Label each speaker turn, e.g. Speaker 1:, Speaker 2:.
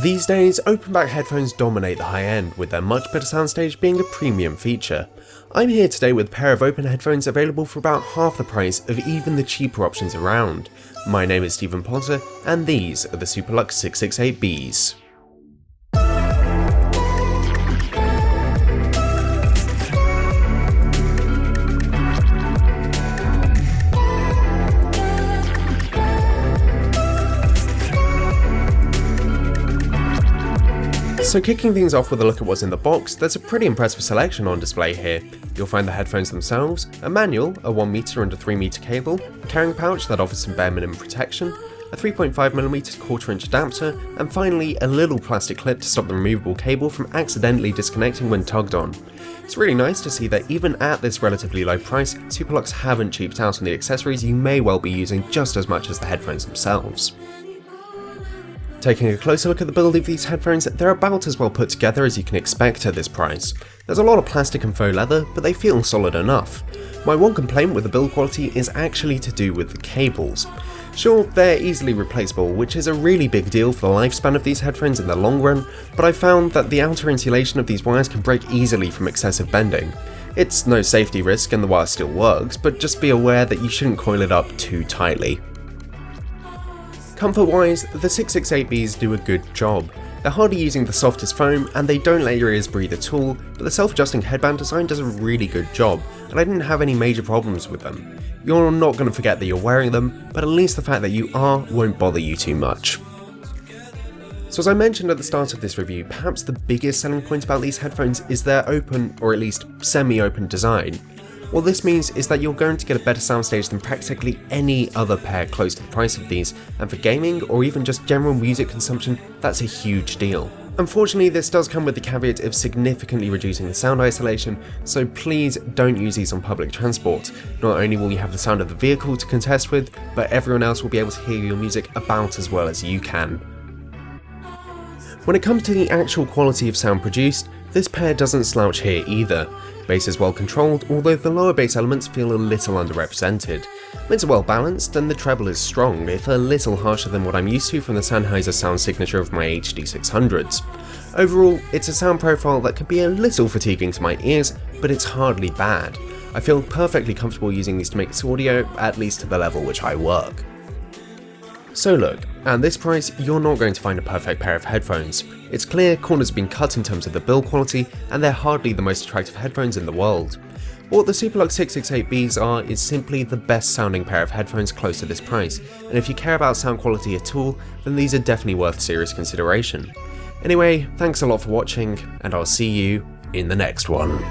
Speaker 1: These days, open-back headphones dominate the high end, with their much better soundstage being a premium feature. I'm here today with a pair of open headphones available for about half the price of even the cheaper options around. My name is Stephen Potter, and these are the Superlux 668Bs. So kicking things off with a look at what's in the box, there's a pretty impressive selection on display here. You'll find the headphones themselves, a manual, a 1m and a 3m cable, a carrying pouch that offers some bare minimum protection, a 3.5mm 1/4" adapter, and finally a little plastic clip to stop the removable cable from accidentally disconnecting when tugged on. It's really nice to see that even at this relatively low price, Superlux haven't cheaped out on the accessories you may well be using just as much as the headphones themselves. Taking a closer look at the build of these headphones, they're about as well put together as you can expect at this price. There's a lot of plastic and faux leather, but they feel solid enough. My one complaint with the build quality is actually to do with the cables. Sure, they're easily replaceable, which is a really big deal for the lifespan of these headphones in the long run, but I found that the outer insulation of these wires can break easily from excessive bending. It's no safety risk and the wire still works, but just be aware that you shouldn't coil it up too tightly. Comfort-wise, the 668Bs do a good job. They're hardly using the softest foam, and they don't let your ears breathe at all, but the self-adjusting headband design does a really good job, and I didn't have any major problems with them. You're not going to forget that you're wearing them, but at least the fact that you are won't bother you too much. So as I mentioned at the start of this review, perhaps the biggest selling point about these headphones is their open, or at least semi-open design. What this means is that you're going to get a better soundstage than practically any other pair close to the price of these, and for gaming or even just general music consumption, that's a huge deal. Unfortunately, this does come with the caveat of significantly reducing the sound isolation, so please don't use these on public transport. Not only will you have the sound of the vehicle to contest with, but everyone else will be able to hear your music about as well as you can. When it comes to the actual quality of sound produced, this pair doesn't slouch here either. Bass is well controlled, although the lower bass elements feel a little underrepresented. Mids are well balanced, and the treble is strong, if a little harsher than what I'm used to from the Sennheiser sound signature of my HD600s. Overall, it's a sound profile that can be a little fatiguing to my ears, but it's hardly bad. I feel perfectly comfortable using these to mix audio, at least to the level which I work. So look, at this price, you're not going to find a perfect pair of headphones. It's clear corners have been cut in terms of the build quality, and they're hardly the most attractive headphones in the world. What the Superlux 668Bs are is simply the best sounding pair of headphones close to this price, and if you care about sound quality at all, then these are definitely worth serious consideration. Anyway, thanks a lot for watching, and I'll see you in the next one.